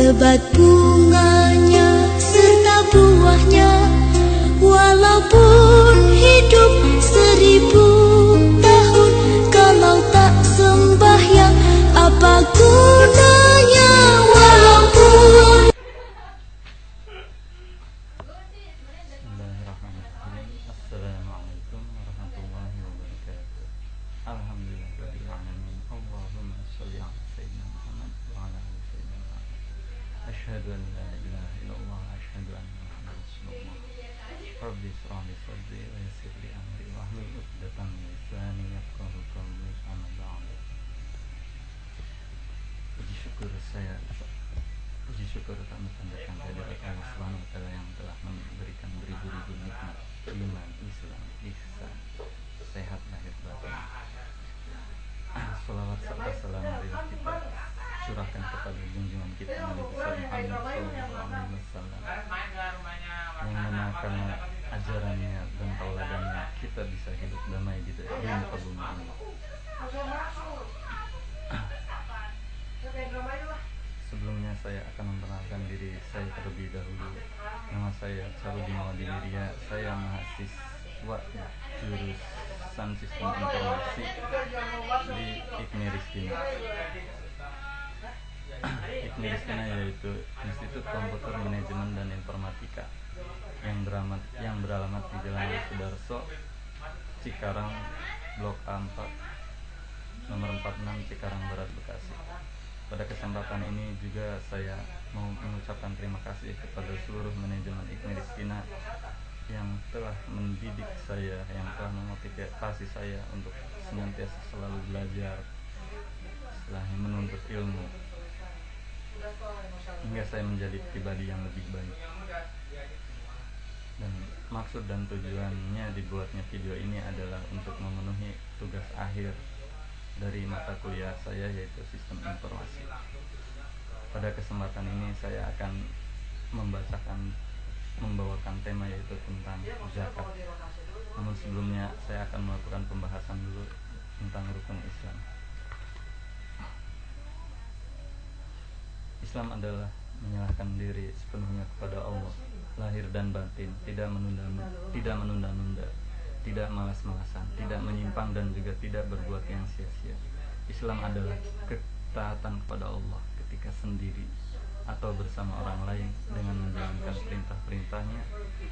lebat bunganya serta buahnya. Walaupun hidup 1000 tahun, kalau tak sembahyang apa gunanya? Walaupun Bismillahirrahmanirrahim. Assalamualaikum warahmatullahi wabarakatuh. Alhamdulillahirabbil alamin. Allahumma shalli ala sayyidina Muhammad wa ala ali sayyidina Muhammad. Asyhadu an la ilaha illallah wa asyhadu anna Muhammadan rasulullah. Rabbi shrah li sadri wa yassir li amri wahlul 'uqdatam min lisani yafqahu qawli. Amma ba'du. Puji syukur kami panjatkan kehadirat Allah Subhanahu wa taala yang telah memberikan beribu-ribu nikmat iman, Islam, ihsan, sehat lahir batin. Shalawat serta salam marilah kita curahkan kepada junjungan kita Nabi besar Muhammad sallallahu alaihi wasallam, yang mana karena ajarannya dan tauladannya kita bisa hidup damai di muka bumi ini. Sebelumnya saya akan memperkenalkan diri saya terlebih dahulu. Nama saya Charudi Mawadilia. Saya mahasiswa jurusan Sistem Informasi di IKMI Rizkina. IKMI Rizkina yaitu Institut Komputer Manajemen dan Informatika yang beralamat di Jalan Sudarso, Cikarang, Blok A4, nomor 46, Cikarang Barat, Bekasi. Pada kesempatan ini juga saya mau mengucapkan terima kasih kepada seluruh manajemen IKMI Rizkina yang telah mendidik saya, yang telah memotivasi saya untuk senantiasa selalu belajar, selalu menuntut ilmu, hingga saya menjadi pribadi yang lebih baik. Dan maksud dan tujuannya dibuatnya video ini adalah untuk memenuhi tugas akhir dari mata kuliah saya, yaitu Sistem Informasi. Pada kesempatan ini saya akan membawakan tema yaitu tentang zakat. Namun sebelumnya saya akan melakukan pembahasan dulu tentang rukun Islam. Islam adalah menyerahkan diri sepenuhnya kepada Allah, lahir dan batin, tidak menunda-nunda, tidak malas-malasan, tidak menyimpang, dan juga tidak berbuat yang sia-sia. Islam adalah ketaatan kepada Allah ketika sendiri atau bersama orang lain dengan menjalankan perintah-perintahnya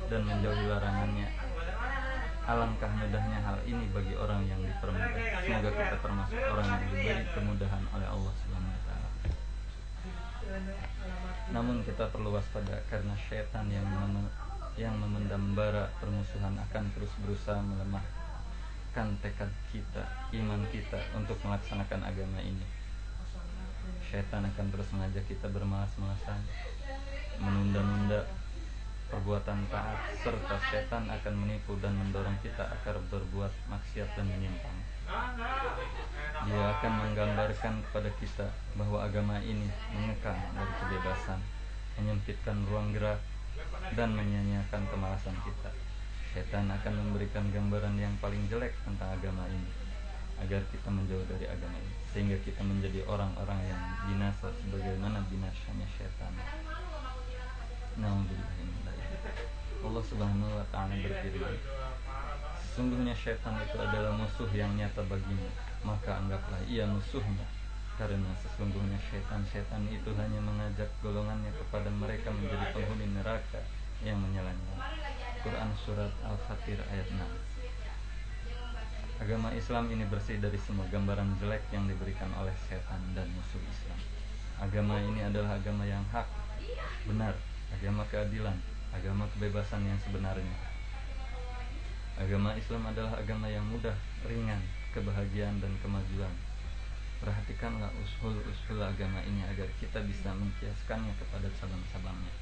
dan menjauhi larangannya. Alangkah mudahnya hal ini bagi orang yang dipermudah. Semoga kita termasuk orang yang diberi kemudahan oleh Allah Subhanahu wa taala. Namun kita perlu waspada karena syaitan yang memendam bara permusuhan akan terus berusaha melemahkan tekad kita, iman kita untuk melaksanakan agama ini. Syaitan akan terus mengajak kita bermalas-malasan, menunda-nunda perbuatan taat, serta syaitan akan menipu dan mendorong kita agar berbuat maksiat dan menyimpang. Dia akan menggambarkan kepada kita bahwa agama ini mengekang dari kebebasan, menyempitkan ruang gerak, dan menyanyiakan kemalasan kita. Syaitan akan memberikan gambaran yang paling jelek tentang agama ini agar kita menjauh dari agama ini, sehingga kita menjadi orang-orang yang binasa sebagaimana binasanya syaitan. Allah Subhanahu wa taala berfirman, sesungguhnya syaitan itu adalah musuh yang nyata bagimu, maka anggaplah ia musuhnya. Karena sesungguhnya syaitan itu hanya mengajak golongannya kepada mereka menjadi penghuni neraka yang menyala-nyala. Quran Surat Al-Fatir ayat 6. Agama Islam ini bersih dari semua gambaran jelek yang diberikan oleh setan dan musuh Islam. Agama ini adalah agama yang hak, benar, agama keadilan, agama kebebasan yang sebenarnya. Agama Islam adalah agama yang mudah, ringan, kebahagiaan dan kemajuan. Perhatikanlah usul agama ini agar kita bisa mengkiaskannya kepada cabang-cabangnya.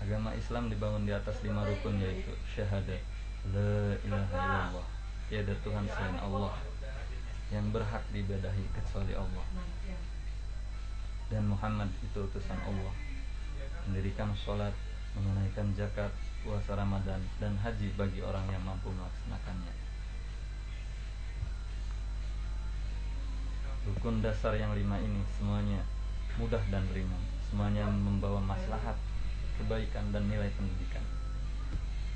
Agama Islam dibangun di atas 5 rukun, yaitu syahadat, la ilaha illallah, tiada Tuhan selain Allah yang berhak diibadahi kecuali Allah, dan Muhammad itu utusan Allah, mendirikan sholat, menunaikan zakat, puasa Ramadan, dan haji bagi orang yang mampu melaksanakannya. Rukun dasar yang 5 ini semuanya mudah dan ringan, semuanya membawa maslahat, kebaikan dan nilai pendidikan.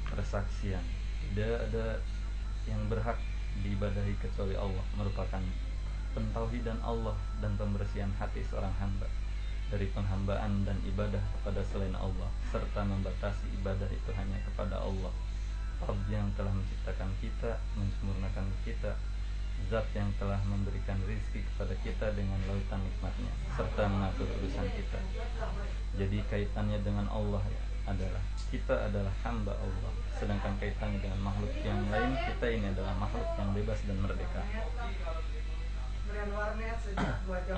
Persaksian, tidak ada yang berhak diibadahi kecuali Allah, merupakan pentauhidan Allah dan pembersihan hati seorang hamba dari penghambaan dan ibadah kepada selain Allah, serta membatasi ibadah itu hanya kepada Allah, Rabb yang telah menciptakan kita, menyempurnakan kita, Zat yang telah memberikan rezeki kepada kita dengan lautan nikmatnya, serta mengatur urusan kita. Jadi kaitannya dengan Allah adalah kita adalah hamba Allah, sedangkan kaitannya dengan makhluk yang lain, kita ini adalah makhluk yang bebas dan merdeka.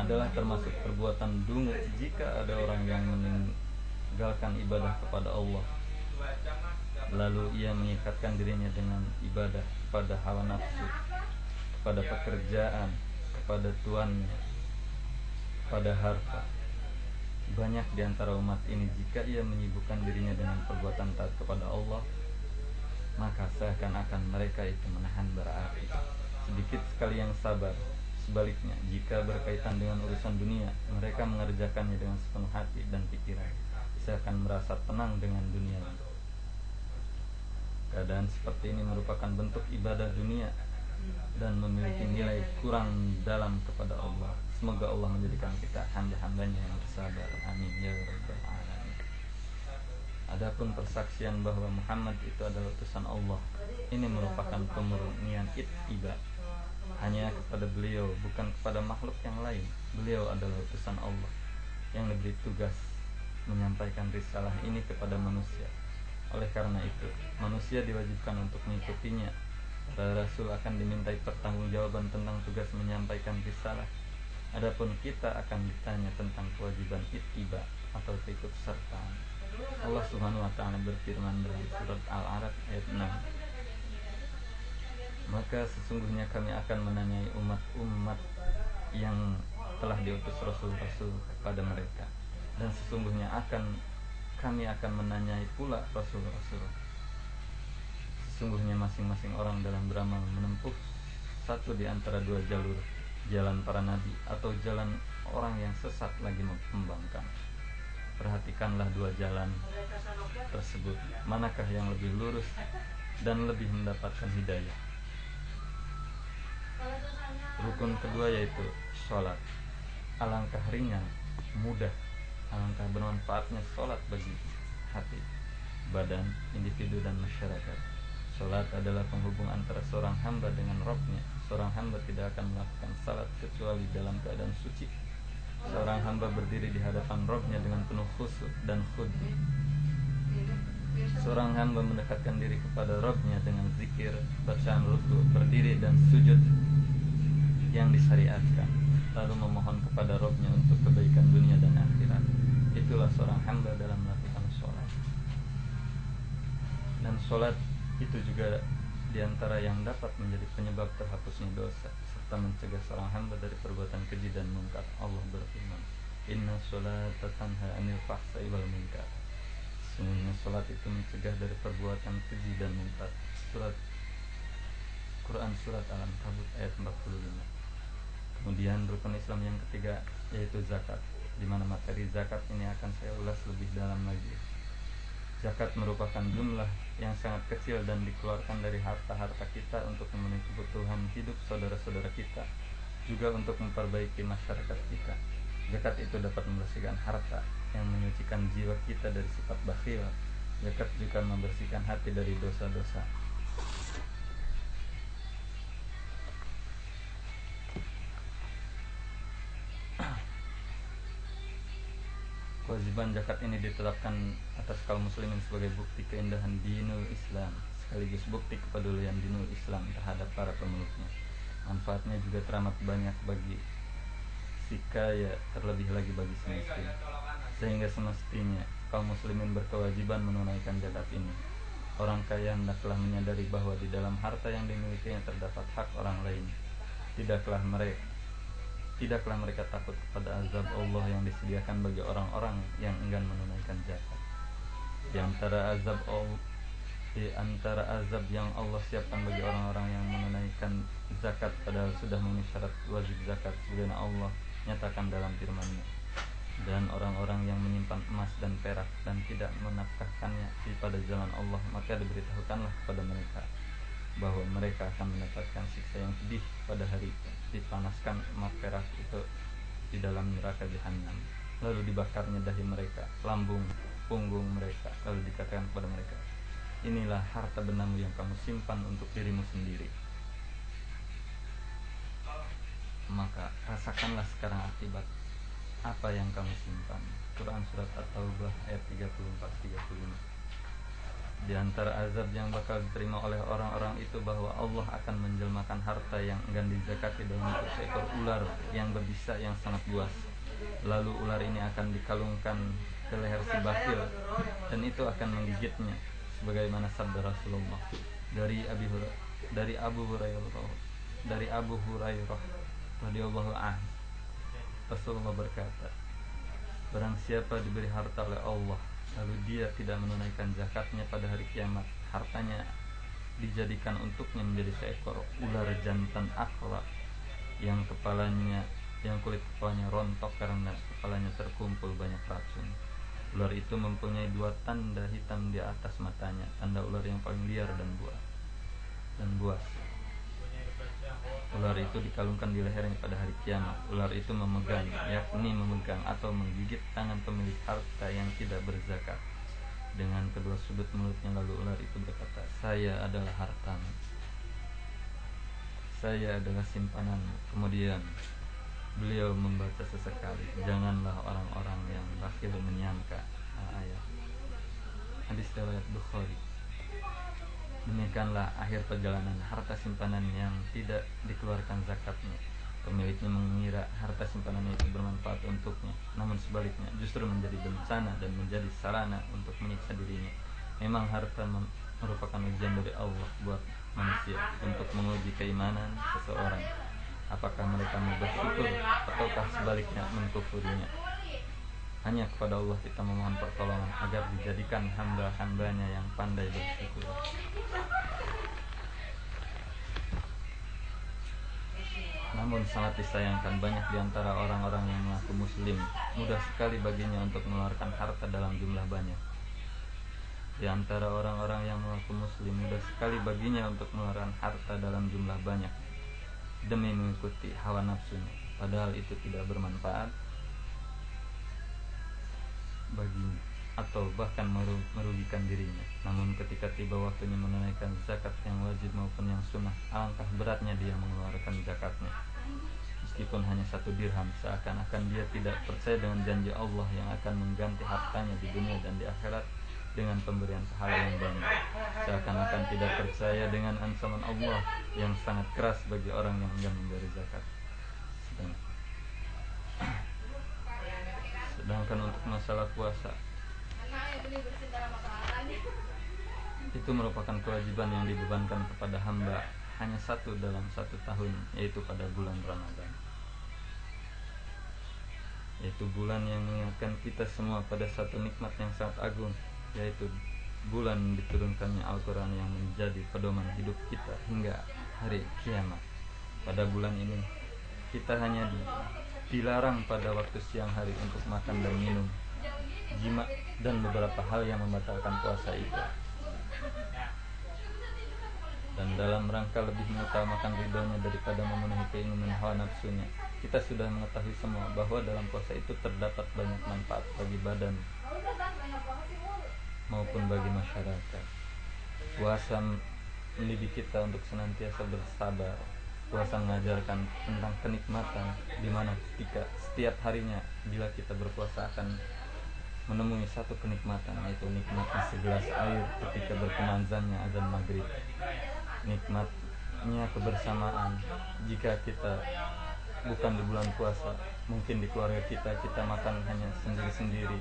Adalah termasuk perbuatan dungu jika ada orang yang meninggalkan ibadah kepada Allah, lalu ia mengikatkan dirinya dengan ibadah kepada hawa nafsu, kepada pekerjaan, kepada tuannya, kepada harta. Banyak di antara umat ini jika ia menyibukkan dirinya dengan perbuatan taat kepada Allah, maka seakan-akan mereka itu menahan bara api. Sedikit sekali yang sabar. Sebaliknya, jika berkaitan dengan urusan dunia, mereka mengerjakannya dengan sepenuh hati dan pikiran, seakan merasa tenang dengan dunia. Keadaan seperti ini merupakan bentuk ibadah dunia dan memiliki nilai kurang dalam kepada Allah. Semoga Allah menjadikan kita hamba-hambanya yang bersabar. Amin ya rabbal alamin. Adapun persaksian bahwa Muhammad itu adalah utusan Allah, ini merupakan pemurnian ittiba, hanya kepada beliau, bukan kepada makhluk yang lain. Beliau adalah utusan Allah yang diberi tugas menyampaikan risalah ini kepada manusia. Oleh karena itu, manusia diwajibkan untuk mengikutinya. Para rasul akan dimintai pertanggungjawaban tentang tugas menyampaikan risalah. Adapun kita akan ditanya tentang kewajiban ittiba atau keikutsertaan. Allah Subhanahu wa taala berfirman dalam surat Al-A'raf ayat 6. Maka sesungguhnya kami akan menanyai umat-umat yang telah diutus rasul-rasul kepada mereka, dan sesungguhnya kami akan menanyai pula rasul-rasul. Sesungguhnya masing-masing orang dalam beramal menempuh satu di antara dua jalur, jalan para nabi atau jalan orang yang sesat lagi membangkang. Perhatikanlah dua jalan tersebut, manakah yang lebih lurus dan lebih mendapatkan hidayah. Rukun kedua yaitu sholat. Alangkah ringan, mudah, alangkah bermanfaatnya sholat bagi hati, badan, individu dan masyarakat. Sholat adalah penghubung antara seorang hamba dengan Rabb-nya. Seorang hamba tidak akan melakukan salat kecuali dalam keadaan suci. Seorang hamba berdiri di hadapan Rabb-nya dengan penuh khusyuk dan khudu. Seorang hamba mendekatkan diri kepada Rabb-nya dengan zikir, bacaan ruku, berdiri dan sujud yang disyariatkan, lalu memohon kepada Rabb-nya untuk kebaikan dunia dan akhirat. Itulah seorang hamba dalam melakukan sholat. Dan sholat itu juga diantara yang dapat menjadi penyebab terhapusnya dosa serta mencegah seorang hamba dari perbuatan keji dan munkar. Allah berfirman, Inna sholata tanha anil fahsai wal munkar. Sesungguhnya sholat itu mencegah dari perbuatan keji dan munkar. Quran Surat Al-Ankabut ayat 45. Kemudian rukun Islam yang ketiga yaitu zakat, di mana materi zakat ini akan saya ulas lebih dalam lagi. Zakat merupakan jumlah yang sangat kecil dan dikeluarkan dari harta-harta kita untuk memenuhi kebutuhan hidup saudara-saudara kita, juga untuk memperbaiki masyarakat kita. Zakat itu dapat membersihkan harta yang menyucikan jiwa kita dari sifat bakhil. Zakat juga membersihkan hati dari dosa-dosa. Kewajiban zakat ini ditetapkan atas kaum muslimin sebagai bukti keindahan dinul Islam, sekaligus bukti kepedulian dinul Islam terhadap para pemeluknya. Manfaatnya juga teramat banyak bagi si kaya, terlebih lagi bagi si miskin. Sehingga semestinya kaum muslimin berkewajiban menunaikan zakat ini. Orang kaya hendaklah menyadari bahwa di dalam harta yang dimilikinya terdapat hak orang lain. Tidaklah mereka takut kepada azab Allah yang disediakan bagi orang-orang yang enggan menunaikan zakat. Di antara azab Di antara azab yang Allah siapkan bagi orang-orang yang menunaikan zakat padahal sudah memenuhi syarat wajib zakat, sebagaimana Allah nyatakan dalam firman-Nya, dan orang-orang yang menyimpan emas dan perak dan tidak menafkahkannya pada jalan Allah, maka diberitahukanlah kepada mereka bahwa mereka akan mendapatkan siksa yang pedih pada hari dipanaskan emas perak itu di dalam neraka Jahannam, lalu dibakarnya dahi mereka, lambung, punggung mereka, lalu dikatakan kepada mereka, inilah harta benamu yang kamu simpan untuk dirimu sendiri, maka rasakanlah sekarang akibat apa yang kamu simpan. Quran Surat At-Taubah ayat 34-35. Di antara azab yang bakal diterima oleh orang-orang itu bahwa Allah akan menjelmakan harta yang enggan dizakati dalam bentuk seekor ular yang berbisa yang sangat buas. Lalu ular ini akan dikalungkan ke leher si bakhil dan itu akan menggigitnya, sebagaimana sabda Rasulullah dari Abu Hurairah radhiyallahu anhu. Rasulullah berkata, barang siapa diberi harta oleh Allah lalu dia tidak menunaikan zakatnya pada hari kiamat, hartanya dijadikan untuknya menjadi seekor ular jantan akhlak yang kulit kepalanya rontok karena kepalanya terkumpul banyak racun. Ular itu mempunyai 2 tanda hitam di atas matanya, tanda ular yang paling liar dan buas. Ular itu dikalungkan di lehernya pada hari kiamat. Ular itu memegang atau menggigit tangan pemilik harta yang tidak berzakat dengan kedua sudut mulutnya. Lalu ular itu berkata, saya adalah hartamu, saya adalah simpananmu. Kemudian beliau membaca sesekali, janganlah orang-orang yang bakhil menyangka. Ayat hadis riwayat Bukhari. Demikianlah akhir perjalanan harta simpanan yang tidak dikeluarkan zakatnya. Pemiliknya mengira harta simpanannya itu bermanfaat untuknya, namun sebaliknya justru menjadi bencana dan menjadi sarana untuk menyiksa dirinya. Memang harta merupakan ujian dari Allah buat manusia untuk menguji keimanan seseorang, apakah mereka mau bersyukur ataukah sebaliknya mengkufurinya. Hanya kepada Allah kita memohon pertolongan agar dijadikan hamba-hambanya yang pandai bersyukur. Namun sangat disayangkan, banyak di antara orang-orang yang mengaku muslim mudah sekali baginya untuk mengeluarkan harta dalam jumlah banyak. Di antara orang-orang yang mengaku muslim mudah sekali baginya untuk mengeluarkan harta dalam jumlah banyak demi mengikuti hawa nafsunya, padahal itu tidak bermanfaat baginya atau bahkan merugikan dirinya. Namun ketika tiba waktunya menunaikan zakat yang wajib maupun yang sunnah, alangkah beratnya dia mengeluarkan zakatnya, meskipun hanya 1 dirham, seakan-akan dia tidak percaya dengan janji Allah yang akan mengganti hartanya di dunia dan di akhirat dengan pemberian pahala yang banyak, seakan-akan tidak percaya dengan ancaman Allah yang sangat keras bagi orang yang enggan memberi zakat. Sedangkan untuk masalah puasa, itu merupakan kewajiban yang dibebankan kepada hamba hanya 1 dalam 1 tahun, yaitu pada bulan Ramadan, yaitu bulan yang mengingatkan kita semua pada satu nikmat yang sangat agung, yaitu bulan diturunkannya Al-Quran yang menjadi pedoman hidup kita hingga hari kiamat. Pada bulan ini kita hanya dilarang pada waktu siang hari untuk makan dan minum, jima, dan beberapa hal yang membatalkan puasa itu. Dan dalam rangka lebih mengutamakan ridhonya daripada memenuhi keinginan hawa nafsunya, kita sudah mengetahui semua bahwa dalam puasa itu terdapat banyak manfaat bagi badan maupun bagi masyarakat. Puasa mendidik kita untuk senantiasa bersabar. Puasa mengajarkan tentang kenikmatan, di mana ketika setiap harinya bila kita berpuasa akan menemui satu kenikmatan, yaitu nikmatnya segelas air ketika berkumandangnya azan maghrib, nikmatnya kebersamaan. Jika kita bukan di bulan puasa, mungkin di keluarga kita makan hanya sendiri-sendiri,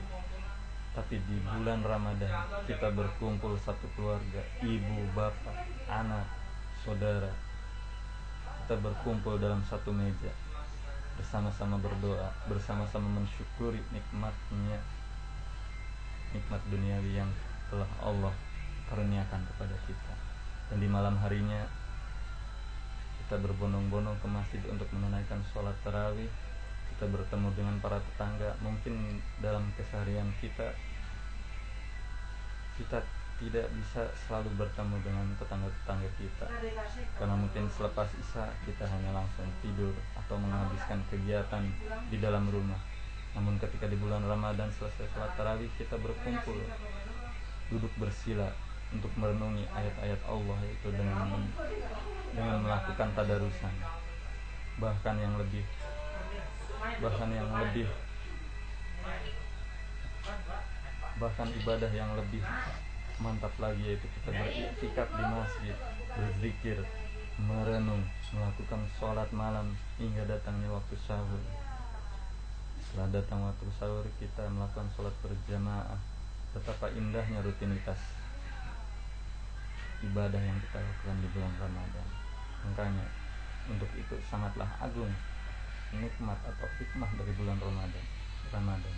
tapi di bulan Ramadan kita berkumpul satu keluarga, ibu, bapak, anak, saudara. Kita berkumpul dalam satu meja, bersama-sama berdoa, bersama-sama mensyukuri nikmat duniawi yang telah Allah karuniakan kepada kita. Dan di malam harinya kita berbondong-bondong ke masjid untuk menunaikan sholat tarawih. Kita bertemu dengan para tetangga. Mungkin dalam keseharian kita tidak bisa selalu bertemu dengan tetangga-tetangga kita, karena mungkin selepas isya kita hanya langsung tidur atau menghabiskan kegiatan di dalam rumah. Namun ketika di bulan Ramadan selesai sholat tarawih, kita berkumpul, duduk bersila untuk merenungi ayat-ayat Allah, yaitu dengan melakukan tadarusan. Bahkan ibadah yang lebih mantap lagi, yaitu kita beriktikaf di masjid, berzikir, merenung, melakukan sholat malam hingga datangnya waktu sahur. Setelah datang waktu sahur, kita melakukan sholat berjamaah. Betapa indahnya rutinitas ibadah yang kita lakukan di bulan Ramadan. Makanya untuk itu sangatlah agung nikmat atau hikmah dari bulan Ramadan.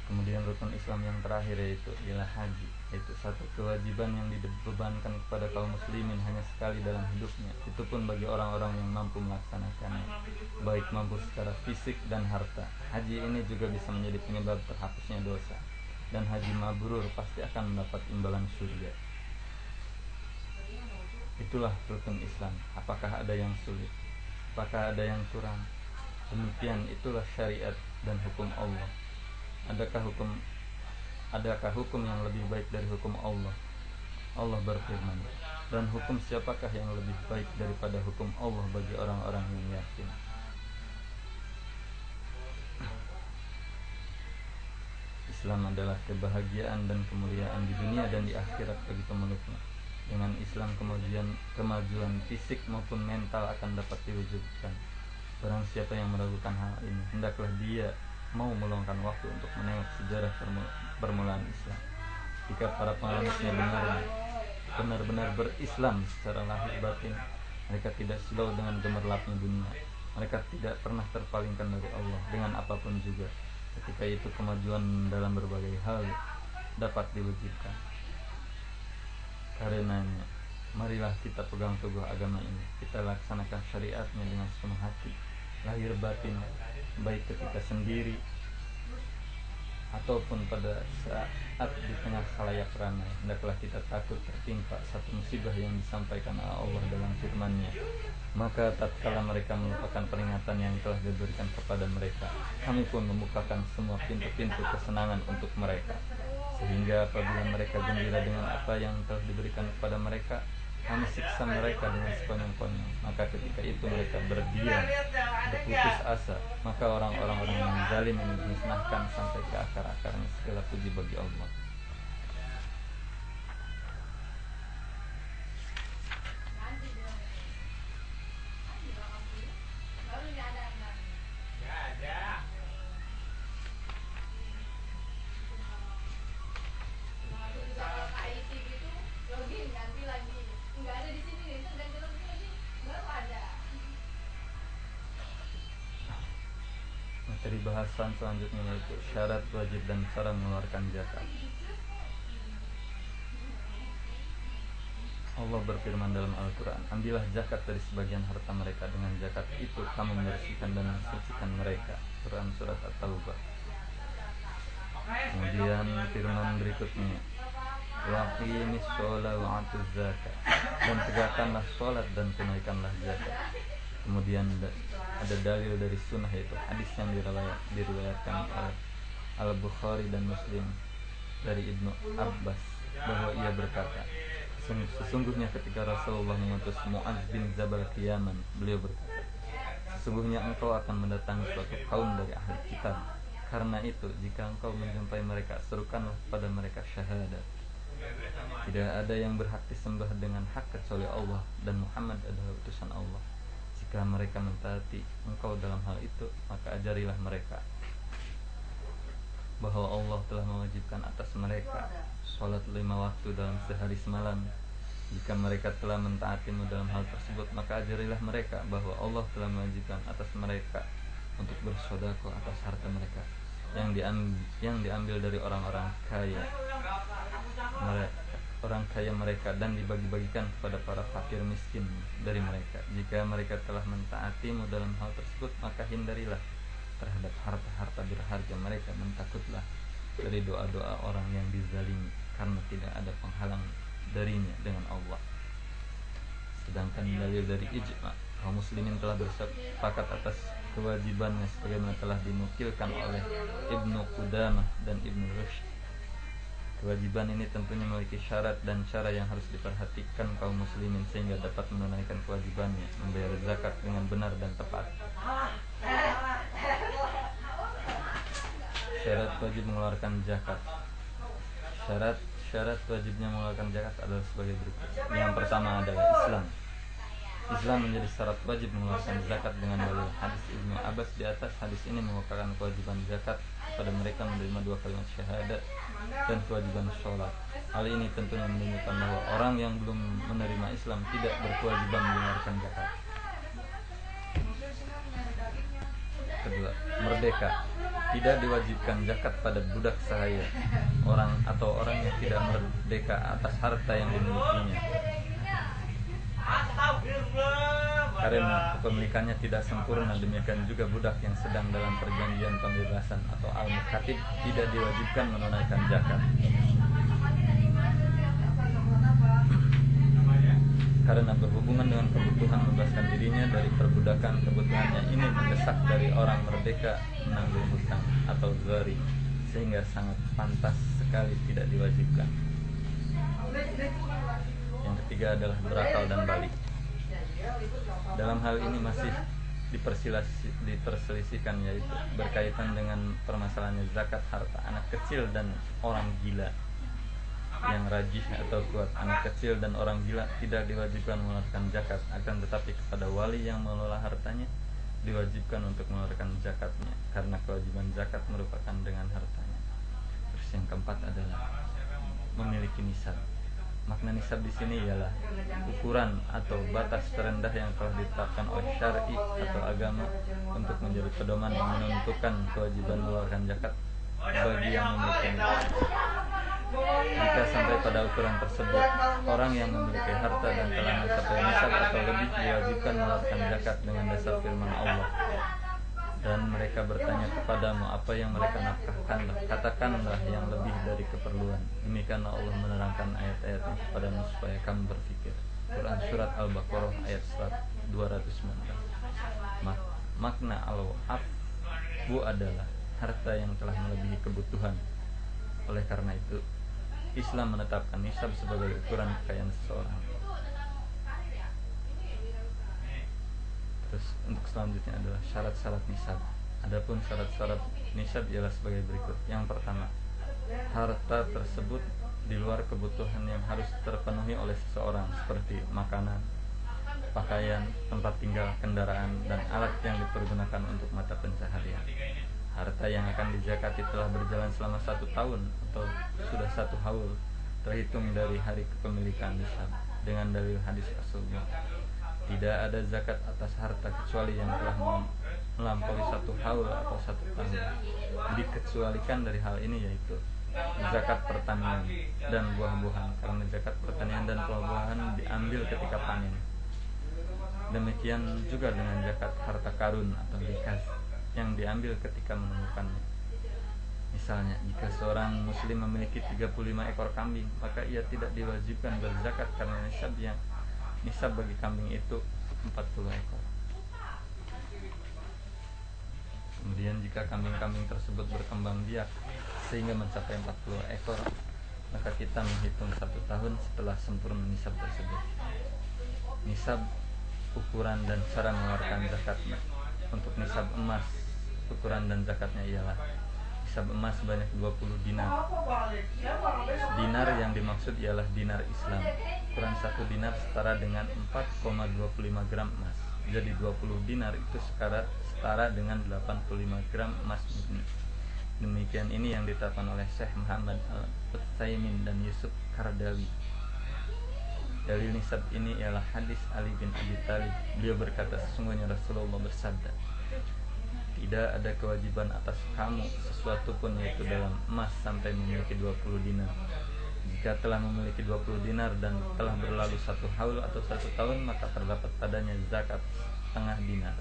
Kemudian rukun Islam yang terakhir yaitu ialah haji, yaitu satu kewajiban yang dibebankan kepada kaum muslimin hanya sekali dalam hidupnya. Itu pun bagi orang-orang yang mampu melaksanakannya, baik mampu secara fisik dan harta. Haji ini juga bisa menjadi penyebab terhapusnya dosa, dan haji mabrur pasti akan mendapat imbalan surga. Itulah rukun Islam. Apakah ada yang sulit? Apakah ada yang kurang? Demikian itulah syariat dan hukum Allah. Adakah hukum yang lebih baik dari hukum Allah? Allah berfirman, dan hukum siapakah yang lebih baik daripada hukum Allah bagi orang-orang yang yakin? Islam adalah kebahagiaan dan kemuliaan di dunia dan di akhirat bagi pemeluknya. Dengan Islam kemajuan fisik maupun mental akan dapat diwujudkan. Barang siapa yang meragukan hal ini, hendaklah dia mau meluangkan waktu untuk menengok sejarah permulaan Islam. Jika para penganutnya benar-benar berislam secara lahir batin, mereka tidak silau dengan gemerlapnya dunia. Mereka tidak pernah terpalingkan dari Allah dengan apapun juga. Ketika itu kemajuan dalam berbagai hal dapat diwujudkan. Karenanya, marilah kita pegang teguh agama ini. Kita laksanakan syariatnya dengan sepenuh hati, lahir batin, baik ketika sendiri ataupun pada saat di tengah khalayak ramai. Hendaklah kita takut tertimpa satu musibah yang disampaikan Allah dalam firman-Nya. Maka tatkala mereka melupakan peringatan yang telah diberikan kepada mereka, kami pun membukakan semua pintu-pintu kesenangan untuk mereka, sehingga apabila mereka gembira dengan apa yang telah diberikan kepada mereka, kami siksa mereka dengan sekonyong-konyong. Maka ketika itu mereka berdiam, berputus asa. Maka orang-orang yang zalim ini dimusnahkan sampai ke akar-akarnya. Segala puji bagi Allah. Materi bahasan selanjutnya yaitu syarat, wajib, dan cara mengeluarkan zakat. Allah berfirman dalam Al-Quran, ambillah zakat dari sebagian harta mereka, dengan zakat itu kamu membersihkan dan mensucikan mereka. Quran Surat At-Taubah. Kemudian firman berikutnya, waqimis sholat wa atuz zakat, dan tegakkanlah sholat dan tunaikanlah zakat. Kemudian ada dalil dari sunnah, yaitu hadis yang diriwayatkan oleh Al-Bukhari dan Muslim dari Ibnu Abbas bahwa ia berkata, sesungguhnya ketika Rasulullah mengutus Mu'adz bin Jabal ke Yaman, beliau berkata, sesungguhnya engkau akan mendatangi suatu kaum dari ahli kitab. Karena itu, jika engkau menjumpai mereka, serukanlah pada mereka syahadat. Tidak ada yang berhak disembah dengan hak kecuali Allah, dan Muhammad adalah utusan Allah. Jika mereka mentaati engkau dalam hal itu, maka ajarilah mereka bahwa Allah telah mewajibkan atas mereka sholat 5 waktu dalam sehari semalam. Jika mereka telah mentaatimu dalam hal tersebut, maka ajarilah mereka bahwa Allah telah mewajibkan atas mereka untuk bersedekah atas harta mereka. yang diambil dari orang-orang kaya mereka dan dibagi-bagikan kepada para fakir miskin dari mereka. Jika mereka telah mentaatimu dalam hal tersebut, maka hindarilah terhadap harta-harta berharga mereka dan takutlah dari doa-doa orang yang dizalimi, karena tidak ada penghalang darinya dengan Allah. Sedangkan dalil dari ijma, kaum muslimin telah bersepakat atas kewajibannya sebagaimana telah dinukilkan oleh Ibnu Qudamah dan Ibnu Rushd. Kewajiban ini tentunya memiliki syarat dan cara yang harus diperhatikan kaum muslimin sehingga dapat menunaikan kewajibannya membayar zakat dengan benar dan tepat. Syarat wajib mengeluarkan zakat. Syarat wajibnya mengeluarkan zakat adalah sebagai berikut. Yang pertama adalah Islam. Islam menjadi syarat wajib mengeluarkan zakat dengan dalil hadis Ibnu Abbas di atas. Hadis ini merupakan kewajiban zakat pada mereka menerima 2 kalimat syahadat dan kewajiban sholat. Hal ini tentunya menunjukkan bahwa orang yang belum menerima Islam tidak berkewajiban mengeluarkan zakat. Kedua, merdeka. Tidak diwajibkan zakat pada budak sahaya, orang yang tidak merdeka atas harta yang dimilikinya, karena kepemilikannya tidak sempurna. Demikian juga budak yang sedang dalam perjanjian pembebasan atau al-mukatib tidak diwajibkan menunaikan zakat, karena berhubungan dengan kebutuhan membebaskan dirinya dari perbudakan. Kebutuhannya ini mendesak dari orang merdeka menanggung hutang atau gharim, sehingga sangat pantas sekali tidak diwajibkan. Yang ketiga adalah berakal dan balik. Dalam hal ini masih diperselisihkan, yaitu berkaitan dengan permasalahannya zakat harta anak kecil dan orang gila. Yang rajih atau kuat, anak kecil dan orang gila tidak diwajibkan mengeluarkan zakat, akan tetapi kepada wali yang mengelola hartanya diwajibkan untuk mengeluarkan zakatnya, karena kewajiban zakat merupakan dengan hartanya. Terus yang keempat adalah memiliki nisab. Makna nisab di sini ialah ukuran atau batas terendah yang telah ditetapkan oleh syar'i atau agama untuk menjadi pedoman yang menentukan kewajiban mengeluarkan zakat bagi yang memiliki nisab. Jika sampai pada ukuran tersebut, orang yang memiliki harta dan telah mencapai nisab atau lebih diwajibkan mengeluarkan zakat dengan dasar firman Allah. Dan mereka bertanya kepadamu apa yang mereka nafkahkanlah, katakanlah yang lebih dari keperluan. Demikianlah Allah menerangkan ayat-ayatnya kepadamu supaya kamu berpikir. Quran Surat Al-Baqarah ayat 219. Makna al-afwu adalah harta yang telah melebihi kebutuhan. Oleh karena itu, Islam menetapkan nisab sebagai ukuran kekayaan seseorang. Terus untuk selanjutnya adalah syarat-syarat nisab. Adapun syarat-syarat nisab ialah sebagai berikut. Yang pertama, harta tersebut di luar kebutuhan yang harus terpenuhi oleh seseorang, seperti makanan, pakaian, tempat tinggal, kendaraan, dan alat yang dipergunakan untuk mata pencaharian. Harta yang akan dizakati telah berjalan selama 1 tahun atau sudah 1 haul terhitung dari hari kepemilikan nisab, dengan dalil hadis Rasulullah. Tidak ada zakat atas harta kecuali yang telah melampaui 1 haul atau 1 tahun. Dikecualikan dari hal ini yaitu zakat pertanian dan buah-buahan, karena zakat pertanian dan buah-buahan diambil ketika panen. Demikian juga dengan zakat harta karun atau rikas yang diambil ketika menemukannya. Misalnya, jika seorang muslim memiliki 35 ekor kambing, maka ia tidak diwajibkan berzakat karena nisab bagi kambing itu 40 ekor. Kemudian jika kambing-kambing tersebut berkembang biak sehingga mencapai 40 ekor, maka kita menghitung 1 tahun setelah sempurna nisab tersebut. Nisab, ukuran dan cara mengeluarkan zakatnya. Untuk nisab emas, ukuran dan zakatnya ialah nisab emas sebanyak 20 dinar. Dinar yang dimaksud ialah dinar Islam. Ukuran 1 dinar setara dengan 4,25 gram emas. Jadi 20 dinar itu setara dengan 85 gram emas murni. Demikian ini yang ditetapkan oleh Syekh Muhammad Al-Utsaimin dan Yusuf Kardawi. Dalil nisab ini ialah hadis Ali bin Abi Thalib. Beliau berkata, sesungguhnya Rasulullah bersabda, Tidak ada kewajiban atas kamu sesuatu pun, yaitu dalam emas, sampai memiliki 20 dinar. Jika telah memiliki 20 dinar dan telah berlalu 1 haul atau 1 tahun, maka terdapat padanya zakat setengah dinar.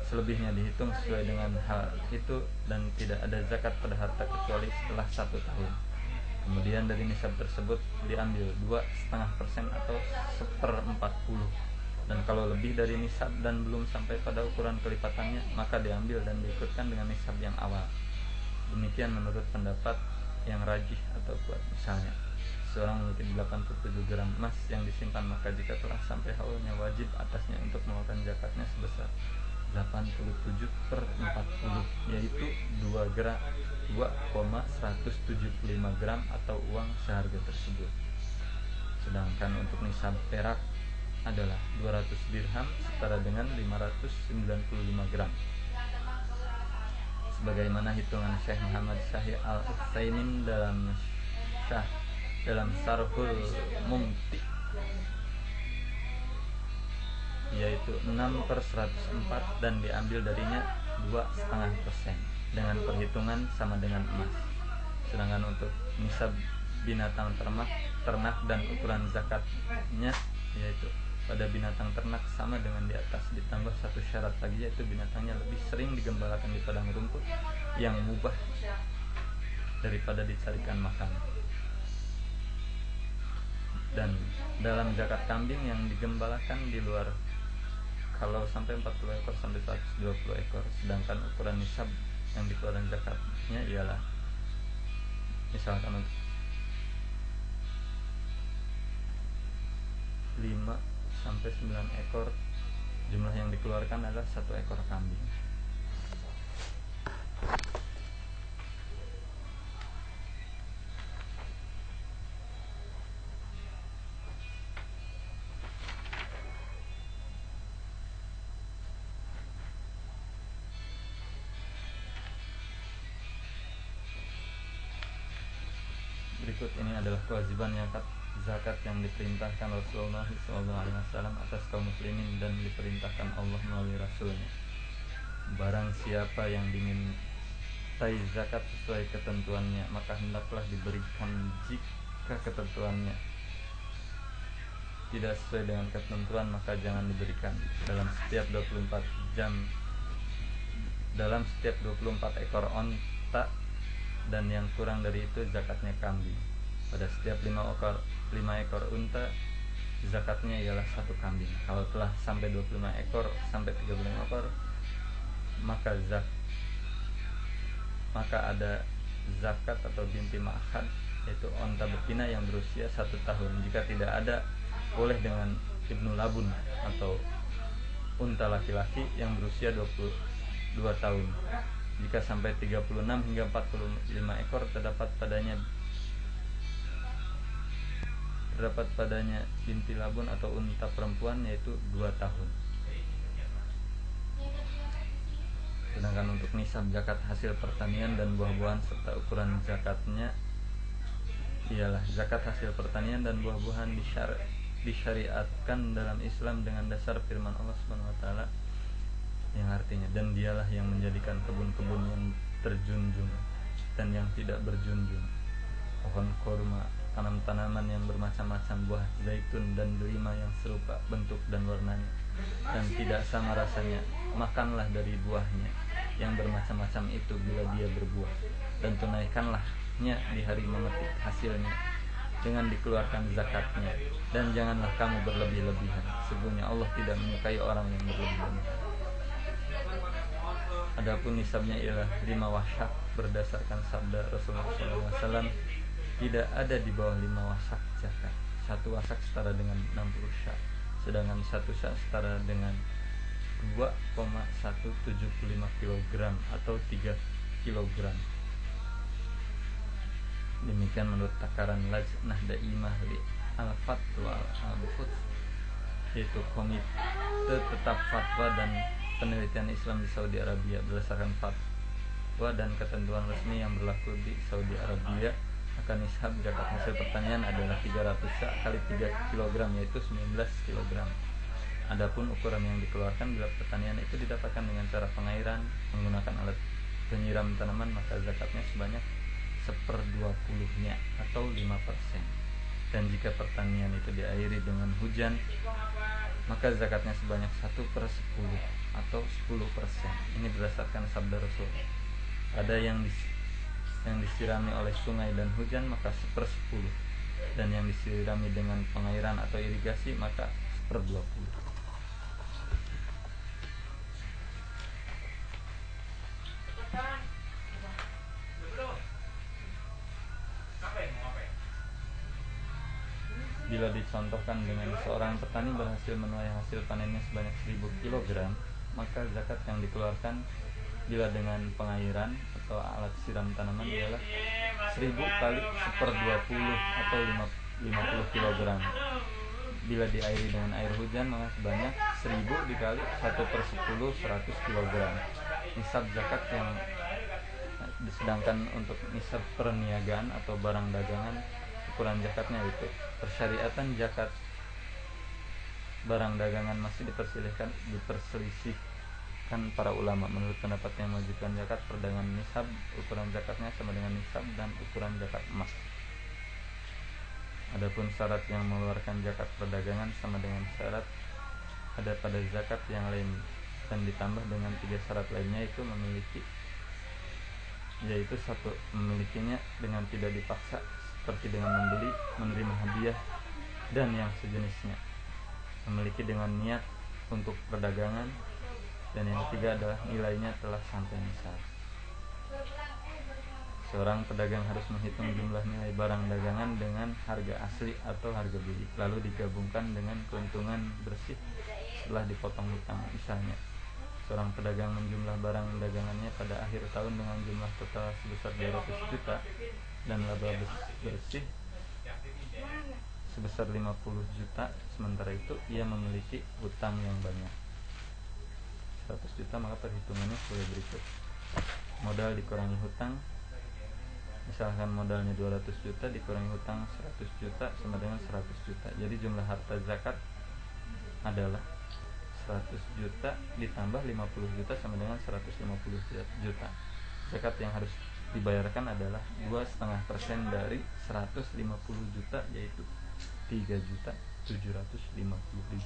Selebihnya dihitung sesuai dengan hal itu, dan tidak ada zakat pada harta kecuali setelah 1 tahun. Kemudian dari nisab tersebut diambil 2,5% atau 1/40. Dan kalau lebih dari nisab dan belum sampai pada ukuran kelipatannya, maka diambil dan diikutkan dengan nisab yang awal. Demikian menurut pendapat yang rajih atau kuat. Misalnya, seorang memiliki 87 gram emas yang disimpan, maka jika telah sampai haulnya, wajib atasnya untuk mengeluarkan zakatnya sebesar 87/40, yaitu 2,175 gram atau uang seharga tersebut. Sedangkan untuk nisab perak adalah 200 dirham setara dengan 595 gram. Sebagaimana hitungan Syekh Muhammad Syahih Al-Utsaimin dalam Syarhul Mumti, yaitu 6/104, dan diambil darinya 2,5% dengan perhitungan sama dengan emas. Sedangkan untuk nisab binatang ternak dan ukuran zakatnya, yaitu pada binatang ternak sama dengan di atas, ditambah 1 syarat lagi, yaitu binatangnya lebih sering digembalakan di padang rumput yang mubah daripada dicarikan makan. Dan dalam zakat kambing yang digembalakan di luar, kalau sampai 40 ekor sampai 120 ekor, sedangkan ukuran nisab yang dikeluarkan zakatnya ialah, misalkan untuk 5-9 ekor, jumlah yang dikeluarkan adalah 1 ekor kambing. Berikut ini adalah kewajiban zakat yang diperintahkan Rasulullah SAW atas kaum muslimin dan diperintahkan Allah melalui Rasulnya. Barang siapa yang dimintai zakat sesuai ketentuannya, maka hendaklah diberikan. Jika ketentuannya tidak sesuai dengan ketentuan, maka jangan diberikan. Dalam setiap 24 ekor onta dan yang kurang dari itu, zakatnya kambing. Pada setiap 5 ekor unta, zakatnya ialah 1 kambing. Kalau telah sampai 25 ekor sampai 35 ekor, maka ada zakat atau binti ma'khad, yaitu onta betina yang berusia 1 tahun. Jika tidak ada, boleh dengan ibnu labun atau unta laki-laki yang berusia 22 tahun. Jika sampai 36 hingga 45 ekor, terdapat padanya binti labun atau unta perempuan, yaitu 2 tahun. Sedangkan untuk nisab zakat hasil pertanian dan buah-buahan serta ukuran zakatnya ialah zakat hasil pertanian dan buah-buahan disyariatkan dalam Islam dengan dasar firman Allah Subhanahu wa taala, yang artinya, dan dialah yang menjadikan kebun-kebun yang terjunjung dan yang tidak berjunjung, pohon korma, tanam-tanaman yang bermacam-macam, buah zaitun dan delima yang serupa bentuk dan warnanya dan tidak sama rasanya. Makanlah dari buahnya yang bermacam-macam itu bila dia berbuah, dan tunaikanlahnya di hari memetik hasilnya dengan dikeluarkan zakatnya, dan janganlah kamu berlebih-lebihan. Sesungguhnya Allah tidak menyukai orang yang berlebih-lebihan. Adapun nisabnya ialah 5 wasyak berdasarkan sabda Rasulullah SAW, tidak ada di bawah 5 wasak zakat. 1 wasak setara dengan 60 syak, sedangkan 1 syak setara dengan 2,175 kg atau 3 kg. Demikian menurut takaran Lajnah Daimah li Al-Fatwa Al-Bukhut, yaitu komite tetap fatwa dan penelitian Islam di Saudi Arabia. Berdasarkan fatwa dan ketentuan resmi yang berlaku di Saudi Arabia, maka nisab zakat hasil pertanian adalah 300 syak kali 3 kg, yaitu 19 kg. Adapun ukuran yang dikeluarkan bila pertanian itu didapatkan dengan cara pengairan menggunakan alat penyiram tanaman, maka zakatnya sebanyak 1/20-nya atau 5%. Dan jika pertanian itu diairi dengan hujan, maka zakatnya sebanyak 1/10 atau 10%. Ini berdasarkan sabda Rasul. Ada yang disirami oleh sungai dan hujan maka 1/10, dan yang disirami dengan pengairan atau irigasi maka 1/20. Bila dicontohkan dengan seorang petani berhasil menuai hasil panennya sebanyak 1000 kg, maka zakat yang dikeluarkan bila dengan pengairan atau alat siram tanaman ialah 1000 kali 1/20 atau 50 kg. Bila diairi dengan air hujan maka sebanyak 1000 dikali 1/10 100 kg. Nisab zakat yang sedangkan untuk nisab perniagaan atau barang dagangan, ukuran zakatnya itu persyariatan zakat barang dagangan masih diperselisihkan para ulama. Menurut pendapat yang mewajibkan zakat perdagangan nisab, ukuran zakatnya sama dengan nisab dan ukuran zakat emas. Adapun syarat yang mengeluarkan zakat perdagangan sama dengan syarat ada pada zakat yang lain dan ditambah dengan 3 syarat lainnya, itu yaitu 1. Memilikinya dengan tidak dipaksa seperti dengan membeli, menerima hadiah dan yang sejenisnya. Memiliki dengan niat untuk perdagangan, dan yang ketiga adalah nilainya telah sampai nisab. Seorang pedagang harus menghitung jumlah nilai barang dagangan dengan harga asli atau harga beli, lalu digabungkan dengan keuntungan bersih setelah dipotong hutang. Misalnya, seorang pedagang menjumlah barang dagangannya pada akhir tahun dengan jumlah total sebesar 200 juta dan laba bersih sebesar 50 juta, sementara itu ia memiliki hutang yang banyak 100 juta, maka perhitungannya sebagai berikut. Modal dikurangi hutang, misalkan modalnya 200 juta dikurangi hutang 100 juta sama dengan 100 juta. Jadi jumlah harta zakat adalah 100 juta ditambah 50 juta sama dengan 150 juta. Zakat yang harus dibayarkan adalah 2,5% dari 150 juta, yaitu 3.750.000.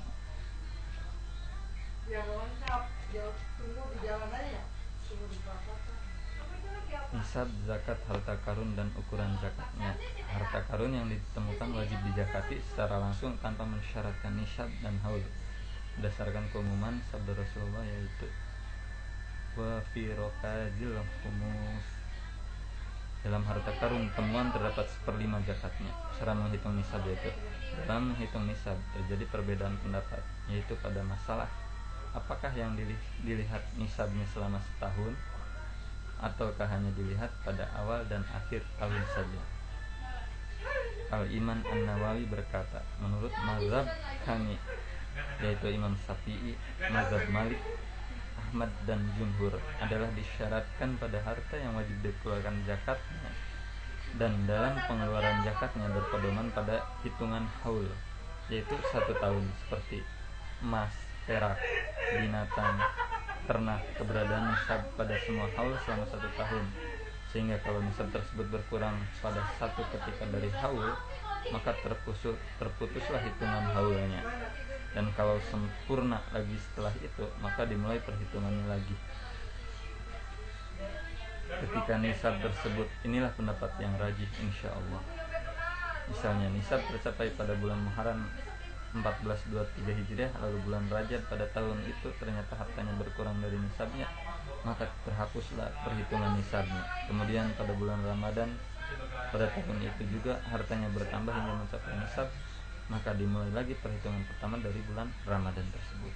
Nisab zakat harta karun dan ukuran zakatnya. Harta karun yang ditemukan wajib dijakati secara langsung tanpa mensyaratkan nisab dan haul, berdasarkan keumuman sabda Rasulullah, yaitu wa fi rokazil humus. Dalam harta karun temuan terdapat 1/5 zakatnya. Cara menghitung nisab yaitu dalam menghitung nisab terjadi perbedaan pendapat, yaitu pada masalah apakah yang dilihat nisabnya selama setahun ataukah hanya dilihat pada awal dan akhir tahun saja. Al-Iman An-Nawawi berkata, menurut mazhab kami, yaitu Imam Syafi'i, mazhab Malik, Ahmad dan Jumhur, adalah disyaratkan pada harta yang wajib dikeluarkan zakatnya, dan dalam pengeluaran zakatnya berpedoman pada hitungan haul, yaitu 1 tahun, seperti emas, perak, binatang, ternak. Keberadaan nisab pada semua haul selama 1 tahun, sehingga kalau nisab tersebut berkurang pada satu ketika dari haul, maka terputuslah hitungan haulnya, dan kalau sempurna lagi setelah itu, maka dimulai perhitungannya lagi ketika nisab tersebut. Inilah pendapat yang rajih insyaallah. Misalnya nisab tercapai pada bulan Muharram 1423 Hijriah, lalu bulan Rajab pada tahun itu ternyata hartanya berkurang dari nisabnya, maka terhapuslah perhitungan nisabnya. Kemudian pada bulan Ramadan pada tahun itu juga hartanya bertambah hingga mencapai nisab, maka dimulai lagi perhitungan pertama dari bulan Ramadan tersebut.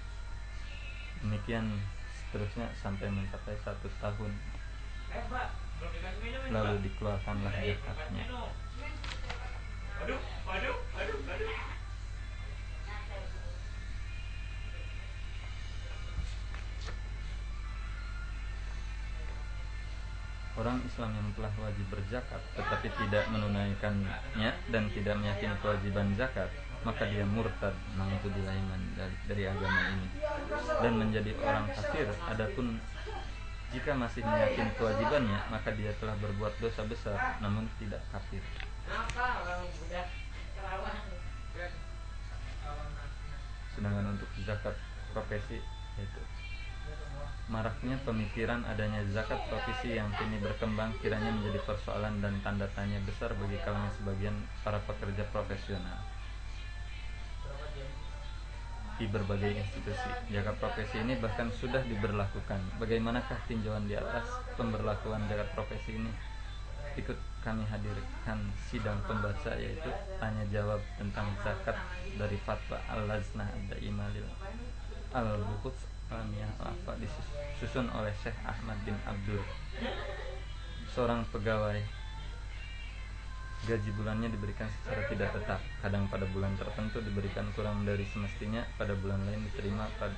Demikian seterusnya sampai mencapai 1 tahun, lalu dikeluarkanlah zakatnya. Orang Islam yang telah wajib berzakat tetapi tidak menunaikannya dan tidak meyakini kewajiban zakat, maka dia murtad, na'udzubillah dari agama ini dan menjadi orang kafir. Adapun jika masih meyakini kewajibannya, maka dia telah berbuat dosa besar namun tidak kafir. Sedangkan untuk zakat profesi, yaitu maraknya pemikiran adanya zakat profesi yang kini berkembang kiranya menjadi persoalan dan tanda tanya besar bagi kalangan sebagian para pekerja profesional di berbagai institusi. Zakat profesi ini bahkan sudah diberlakukan. Bagaimanakah tinjauan di atas pemberlakuan zakat profesi ini? Ikut kami hadirkan sidang pembaca, yaitu tanya jawab tentang zakat dari fatwa Al-Lajnah Ad-Daimah lil Al-Buhuts Alamiyah Al-Afa, disusun oleh Syekh Ahmad bin Abdul, seorang pegawai. Gaji bulannya diberikan secara tidak tetap, kadang pada bulan tertentu diberikan kurang dari semestinya, pada bulan lain diterima pada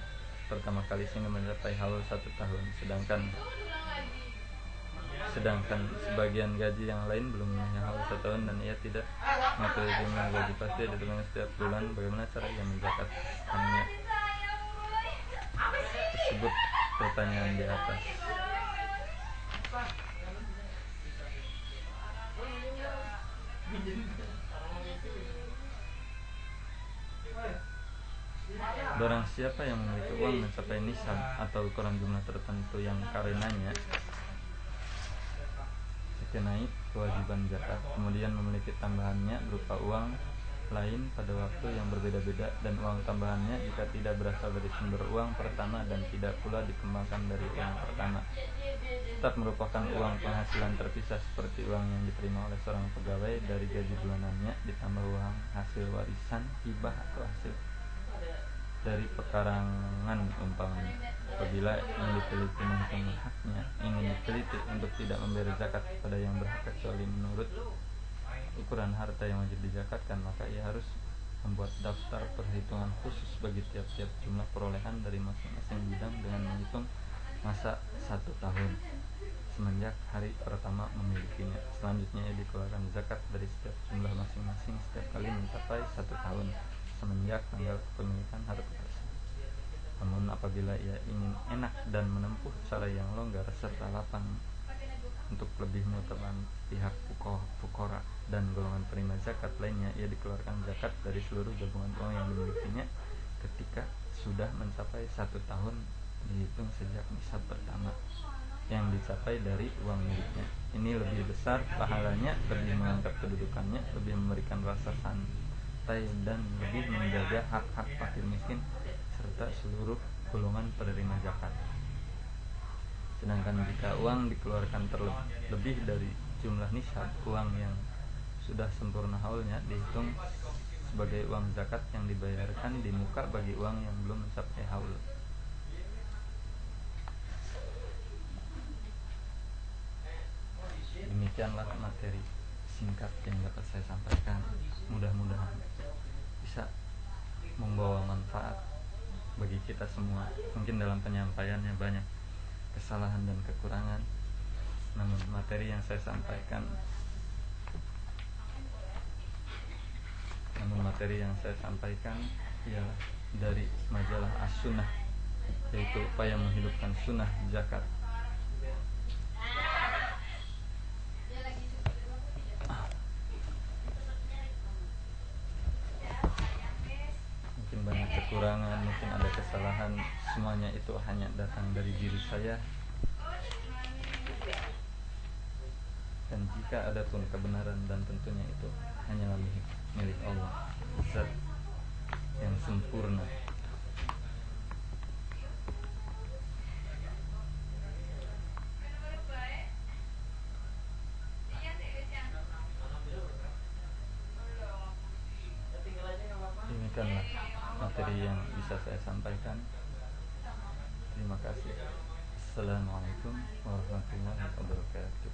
pertama kali sehingga mencapai haul 1 tahun, sedangkan sebagian gaji yang lain belum memenuhi haul 1 tahun dan ia tidak mengetahui jumlah gaji pasti diterimanya setiap bulan. Bagaimana cara ia menzakatkannya? Tersebut pertanyaan di atas. Barang siapa yang memiliki uang mencapai nisab atau ukuran jumlah tertentu yang karenanya dikenai kewajiban zakat, kemudian memiliki tambahannya berupa uang lain pada waktu yang berbeda-beda, dan uang tambahannya jika tidak berasal dari sumber uang pertama dan tidak pula dikembangkan dari uang pertama, tetap merupakan uang penghasilan terpisah seperti uang yang diterima oleh seorang pegawai dari gaji bulanannya ditambah uang hasil warisan, hibah atau hasil dari pekarangan umpamanya. Apabila yang diteliti menghitung haknya ingin diteliti untuk tidak membayar zakat kepada yang berhak kecuali menurut ukuran harta yang wajib dizakatkan, maka ia harus membuat daftar perhitungan khusus bagi tiap-tiap jumlah perolehan dari masing-masing bidang dengan menghitung masa 1 tahun semenjak hari pertama memilikinya. Selanjutnya ia dikeluarkan zakat dari setiap jumlah masing-masing setiap kali mencapai 1 tahun semenjak tanggal kepemilikan harta tersebut. Namun apabila ia ingin enak dan menempuh cara yang longgar serta lapang untuk lebih mengutamakan pihak fukara dan golongan penerima zakat lainnya, ia dikeluarkan zakat dari seluruh gabungan uang yang dimilikinya ketika sudah mencapai 1 tahun dihitung sejak nisab pertama yang dicapai dari uang miliknya. Ini lebih besar pahalanya, lebih mengangkat kedudukannya, lebih memberikan rasa santai dan lebih menjaga hak-hak fakir miskin serta seluruh golongan penerima zakat. Sedangkan jika uang dikeluarkan terlebih dari jumlah nisab, uang yang sudah sempurna haulnya dihitung sebagai uang zakat yang dibayarkan di muka bagi uang yang belum mencapai haul. Demikianlah materi singkat yang dapat saya sampaikan. Mudah-mudahan bisa membawa manfaat bagi kita semua. Mungkin dalam penyampaiannya banyak kesalahan dan kekurangan, namun materi yang saya sampaikan ialah dari majalah As-Sunnah, yaitu upaya menghidupkan sunnah zakat. Mungkin banyak kekurangan, mungkin ada kesalahan, semuanya itu hanya datang dari diri saya. Dan jika ada pun kebenaran, dan tentunya itu hanyalah milik Allah, Zat yang sempurna. Demikianlah materi yang bisa saya sampaikan. Terima kasih. Assalamualaikum warahmatullahi wabarakatuh.